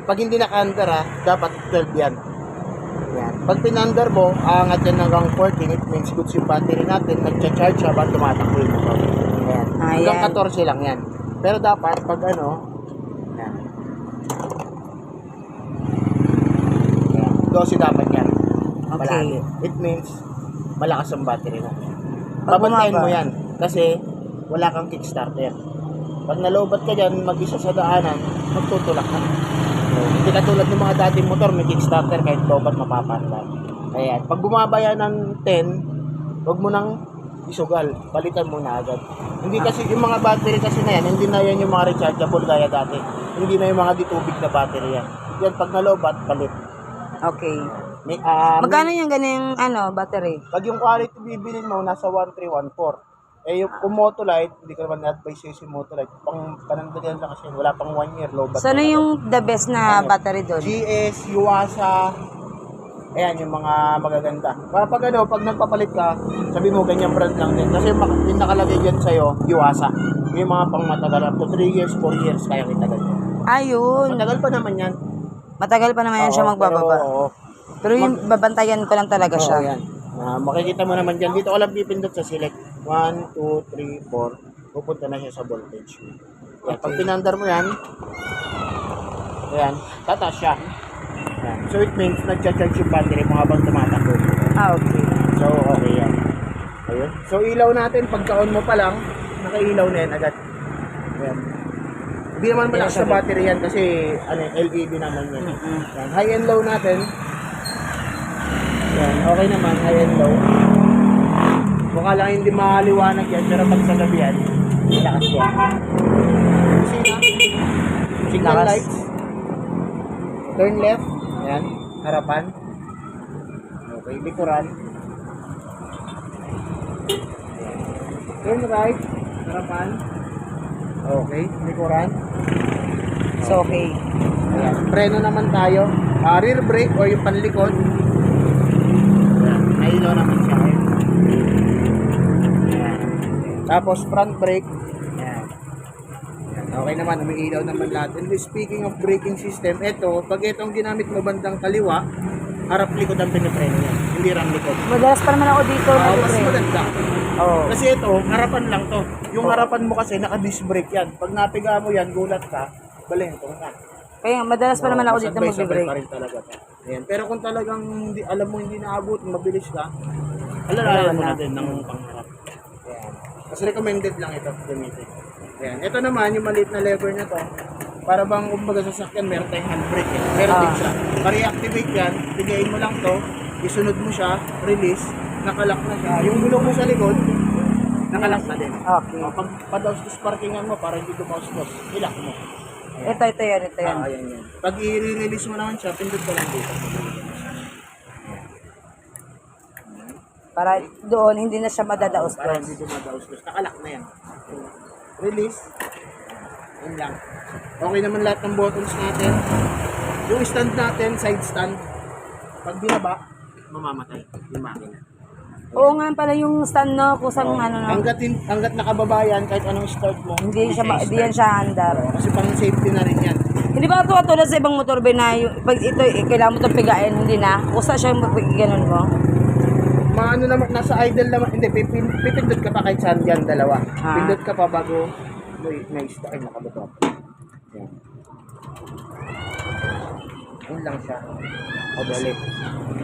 Pag hindi naka-under dapat 12 yan. Yan. Pag pinandar mo, aangat yan hanggang 14, it means goods yung battery natin, nagcha-charge siya, ba tumatakbo yung motor. Yan. Hanggang 14 lang yan. Pero dapat, pag ano, yan. Yan. 12 dapat yan. Okay. It means, malakas ang battery mo. Pag Babantayin bumaba. mo yan, kasi wala kang kickstarter. Pag nalobat ka dyan, mag-isa sa daanan, magtutulak ka. Hindi katulad ng mga dating motor, may kickstarter kahit lobat mapapanda. Ayan. Pag bumaba yan ng 10, huwag mo nang isugal. Balikan mo na agad. Hindi kasi yung mga battery kasi na yan, hindi na yan yung mga rechargeable gaya dati. Hindi na yung mga ditubig na battery yan. Yan, pag nalobat, balit. Okay. May, Magkano yung ganyung battery? pag yung quality bibilin mo, nasa 1314. Eh, yung kung Motolite, hindi ko naman na-advise yung Motolite. Pang panandalian lang kasi, wala pang 1 year, low battery. So, ano yung the best na battery doon? GS, Yuasa, ayan, yung mga magaganda. Pag ano, pag nagpapalit ka, sabi mo, ganyan brand lang din. Kasi yung nakalagay dyan sa'yo, Yuasa. Yung mga pang matagal, up to 3 years, 4 years, kaya kita ganyan. Ayun. Matagal pa naman yan. Matagal pa naman yan siya magbababa. Pero yung babantayan ko lang talaga siya. Oo, yan. Makikita mo naman dyan. Dito ko lang pipindot sa select. 1, 2, 3, 4. Pupunta na siya sa voltage. Yan. Pag pinandar mo yan, ayan, tataas siya. Yan. So it means nagcha-charge yung battery mo habang tumatakbo. Okay. So okay yan. Ayun. So ilaw natin, pagka-on mo pa lang, nakailaw na yan agad. Ayan. Hindi naman malakas sa battery yan kasi ano, LED naman yan. Yan. High and low natin. Yan. Okay naman, high and low. Mukha lang hindi makaliwanag yan, pero pag sa gabi yan, malakas yan. Signal Lakas. lights. Turn left. Ayan. Harapan. Okay. Likuran. Turn right. Harapan. Okay. Likuran. So, okay. Ayan. Preno naman tayo. Rear brake o yung panlikod. Ayan. Nailaw naman siya. Ayan. Tapos front brake. Ayan. Ayan. Okay naman. Umiilaw naman lahat. And speaking of braking system, ito, pag itong ginamit mo bandang kaliwa, harap likod ang pinipreno yan. Hindi rang likod. Madalas pa naman ako dito. Mas maganda. Oo. Kasi ito, harapan lang to. Yung harapan mo kasi naka-disc brake yan. Pag napiga mo yan, gulat ka, balentong ka. Kaya madalas pa naman ako dito Sabay-sabay mag-brake. pa rin talaga to. Ayan. Pero kung talagang hindi, alam mo hindi naabot, mabilis ka, alalayan mo na din ng pangharap. Ayan. Mas recommended lang ito gamitin. Ayan. Ito naman, yung maliit na lever na to, para bang kumbaga sa sakyan, meron tayong handbrake eh. Meron din siya. Para i-activate yan, bigayin mo lang to, isunod mo siya, release, nakalock na siya. Yung gulong mo sa likod, nakalock na din. Okay. Pag padaustos parkingan mo, para hindi dumaustos, ilock mo. Ito yan. Ayan yan. Pag i-release mo naman siya, pindot ka lang dito. Para doon, hindi na siya Para madadaos-daos. hindi dumadaustos. Nakalock na yan. Release. Yun lang. Okay naman lahat ng buttons natin. Yung stand natin, side stand. Pag binaba, mamamatay yung makina. Oo nga pala yung stand no, kusang ano no. Hanggat nakababa yan, kahit anong start mo, Hindi yan siya andar. kasi pang safety na rin yan. Hindi ba ito tulad sa ibang motor ba na yung, pag ito kailangan mo itong pigain, hindi na? Kusa siya yung ganun mo? Maano naman, nasa idle naman, hindi, pipindot ka pa kahit saan yan, dalawa. Pindot ka pa bago may start, nakabuto. Yan. Yun lang siya. O balik.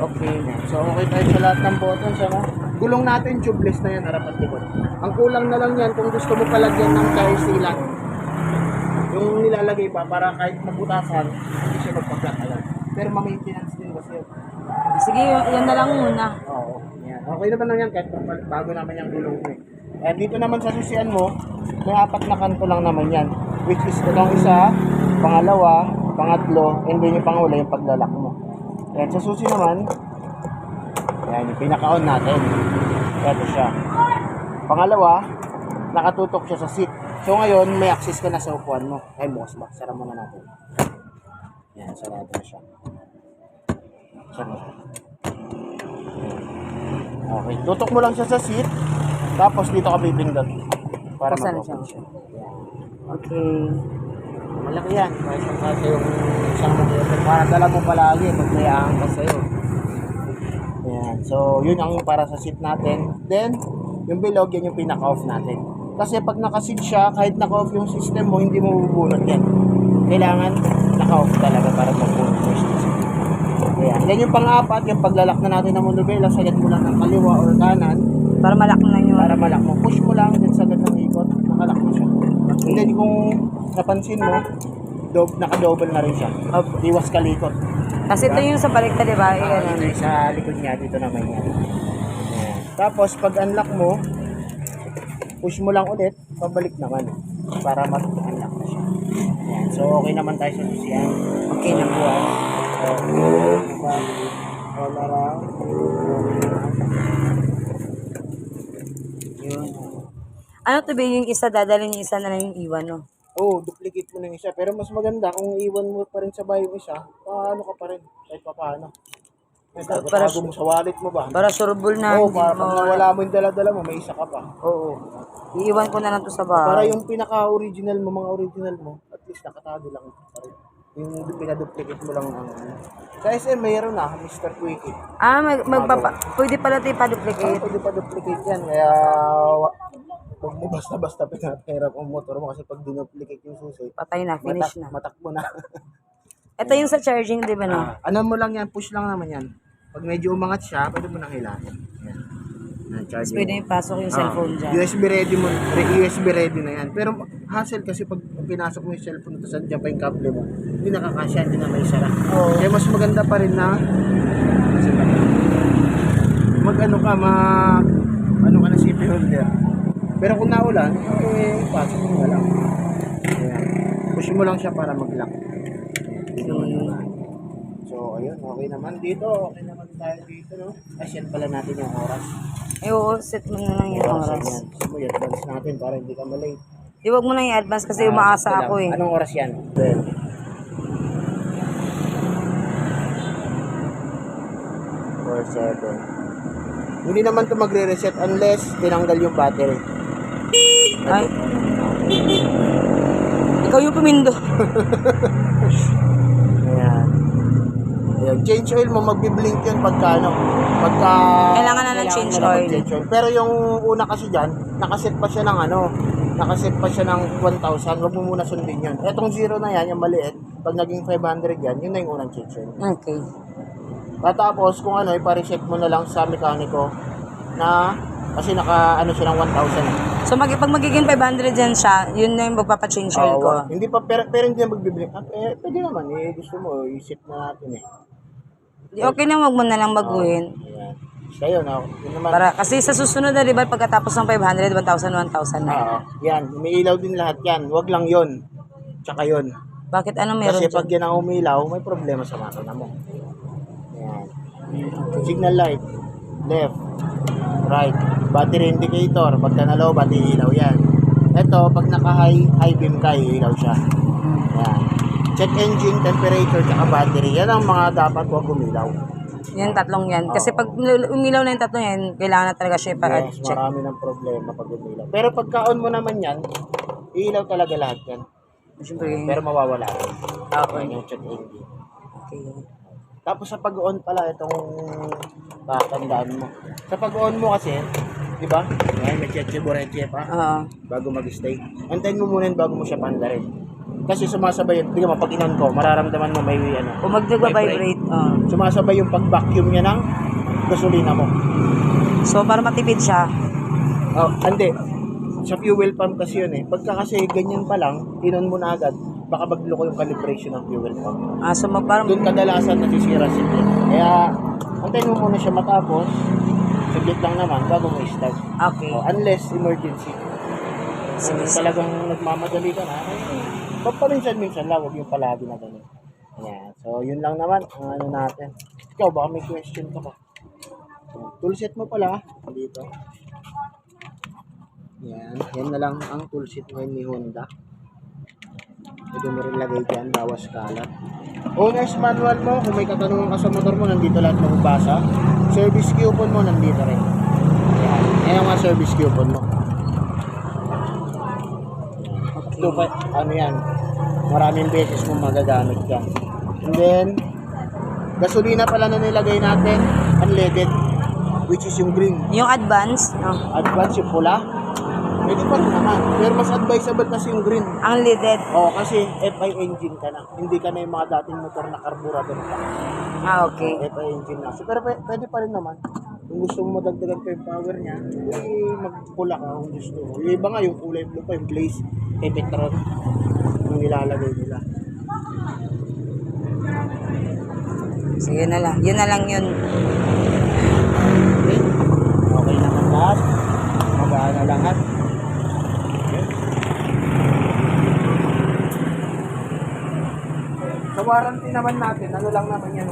Okay. So okay tayo sa lahat ng buttons. Ano? Gulong natin, tubeless na yan, harap at likod. Ang kulang na lang yan, kung gusto mo palagyan ng tire sealant, yung nilalagay pa para kahit mabutasan, hindi siya magpa-flat agad. Pero ma-maintenance din kasi yun. Sige, yan na lang muna. Oo. Yan. Okay naman lang yan kahit bago naman yung gulong mo. And dito naman sa susian mo, may 4 na kanto lang naman yan. Which is itong isa, pangalawa, pangatlo, and then yung pangula yung paglalak mo. Ayan, sa susi naman, ayan, yung pinaka-on natin. Ito siya. Pangalawa, nakatutok siya sa seat. So ngayon, may access ka na sa upuan mo. Ay, bukas ba? Sara muna natin. Ayan, sarado na siya. Sara. Okay, tutok mo lang siya sa seat. Tapos dito ka pipindot. Para Saan mag-open siya? siya. Okay. Malaki yan. Kahit yung isang para dala mo palagi pag may aangkas sa'yo. Ayan. So, yun ang para sa seat natin. Then, yung bilog, yan yung pinaka-off natin. Kasi pag naka-seat siya, kahit naka-off yung system mo, hindi mo bubunot yan. Kailangan naka-off talaga para mabunot mo yung system. Ayan. Then yung pang-apat, yung paglalak na natin ng monobela, sagad mo lang ng kaliwa or kanan. Para malak na yun. Para malak mo. Push mo lang, then sagad ng ikot, nakalak mo siya. And then kung napansin mo, naka-double na rin siya. Iwas kalikot. Kasi ito yung sa baliktad, di ba? Ayan. Ito yung sa likod niya, dito naman yan. Ayan. Tapos pag unlock mo, push mo lang ulit, pabalik naman. Para mat-unlock na siya. Ayan. So okay naman tayo sa sisiyan. Okay na po. All around. Yun. Ano to ba yung isa, dadalhin yung isa na lang yung iwan, no? Oo, duplicate mo na yung isa. Pero mas maganda kung iwan mo pa rin sa bahay yung isa, paano ka pa rin, kahit pa paano. Para Tago mo sa wallet mo ba? Para surbol na. Oo, hindi para mo- pag wala mo yung dala-dala mo, may isa ka pa. Oo. Iiwan ko na lang to sa Para bahay. yung pinaka-original mo, mga original mo, at least nakatago lang pa rin. Yung pinaduplicate mo lang ang ano. Sa SM, mayroon na, Mr. Quickie. Ah, pwede pala ito ipa-duplicate. Pwede pa duplicate yan, kaya huwag mo basta-basta pinapahirap ang motor mo kasi pag dinuplicate yung susi, Patay na, finish na. matakbo na. Ito yung sa charging, di ba, no? Ano mo lang yan, push lang naman yan. Pag medyo umangat siya, pwede mo nang hilahin. Yan. Yan, Tapos charging. pwede ipasok yung cellphone dyan. USB ready mo, USB ready na yan. Pero hassle kasi pag pinasok mo yung cellphone, tapos andyan pa yung kable mo, hindi nakakasya, hindi na may sara. Oo. Kaya mas maganda pa rin na mag-ano ka, ano ka na CP holder. Pero kung naulan, pasok mo na lang. Ayan. Push mo lang siya para mag-lock. Hindi naman naman. So, ayun, okay naman dito. Okay naman tayo dito, no? Set pala natin yung oras. Eh, oo, set mo na lang yung oras. Yan. Gusto mo i-advance natin para hindi ka malate. Di, wag mo na i-advance kasi umaasa Ito ako lang. eh. Anong oras yan? 12. 4:07. Hindi naman to magre-reset unless tinanggal yung battery. Ay. Ikaw yung pumindo. Ayan. Ayan. Change oil mo, magbiblink yun pagka ano. Pagka... Kailangan na ng change mo na oil. mag-change oil. Pero yung una kasi dyan, nakaset pa siya ng ano, nakaset pa siya ng 1,000. Huwag mo muna sundin yun. Etong zero na yan, yung maliit, pag naging 500 yan, yun na yung unang change oil. Okay. Tapos kung ano, ipa-reset mo na lang sa mekaniko na kasi naka ano siya ng 1,000 eh. So, pag magiging 500 yan siya, yun na yung magpapa-change oil ko. Hindi pa pero hindi na magbiblink. Pwede naman gusto mo i-set na natin eh. Di, okay na, wag mo na lang baguhin. Ayan. Kaya yun naman. Para, kasi sa susunod na, di ba, pagkatapos ng 500, 1,000, 1,000 na. Yan, umiilaw din lahat yan. Wag lang yon. Tsaka yon. Bakit ano meron Kasi dyan? pag yan ang umilaw, may problema sa makina mo. Ayan. Signal light, left, right, battery indicator, pagka nalow, battery ilaw yan. Ito, pag naka-high beam ka, ilaw siya. Ayan. Check engine, temperature, tsaka battery. Yan ang mga dapat huwag umilaw. Yan, tatlong yan. Kasi pag umilaw na yung tatlong yan, kailangan na talaga siya Yes, pa-check. marami ng problema pag umilaw. Pero pagka-on mo naman yan, ilaw talaga lahat yan. Siyempre, Pero mawawala rin. Okay. Yung check engine. okay. Tapos sa pag-on pala, itong tatandaan mo. Sa pag-on mo kasi, di ba? Yan, may cheche pa. Oo. Bago mag-stay. Antayin mo muna yun bago mo siya pandarin. Kasi sumasabay yun. Di ka pag inon ko, mararamdaman mo may ano. Kung mag-vibrate, Sumasabay yung pag-vacuum niya ng gasolina mo. So, para matipid siya. Oh, hindi. Sa fuel pump kasi yun eh. Pagka kasi ganyan pa lang, inon mo na agad, baka magloko yung calibration ng fuel pump. So, parang, Doon kadalasan nasisira siya. Kaya, antayin mo muna siya matapos. Saglit lang naman bago mo i-start. okay. Unless emergency. Kung talagang nagmamadali ka na, papaminsan-minsan lang, huwag yung palagi na ganun. Ayan. So, yun lang naman ang ano natin. Ikaw, baka may question ka pa. Toolset mo pala, dito. Yan. Yan na lang ang toolset ngayon ni Honda. Pwede mo rin lagay dyan, bawas kalat. Owner's manual mo, kung may katanungan ka sa motor mo, nandito lahat mababasa. Service coupon mo, nandito rin. Yan. Yan ang mga service coupon mo. Okay. Ano yan, maraming beses mo magagamit yan. And then, gasolina pala na nilagay natin, unleaded, which is yung green. Yung advance, no? Advance yung pula, pwede pa rin naman. Pero mas advisable kasi yung green. Ang leaded. Oo, kasi FI engine ka na. Hindi ka na yung mga dating motor na carburetor pa. Ah, okay. FI engine na. So, pero pwede pa rin naman. Kung gusto mo madagdagan pa yung power niya, magpula ka kung gusto mo. Yung iba nga, yung kulay blue pa, yung blaze, Petron, yung nilalagay nila. Sige na lang. Yun na lang yun. Okay. Okay naman lahat. Magaan na lahat. Okay. Sa warranty naman natin, ano lang naman yan,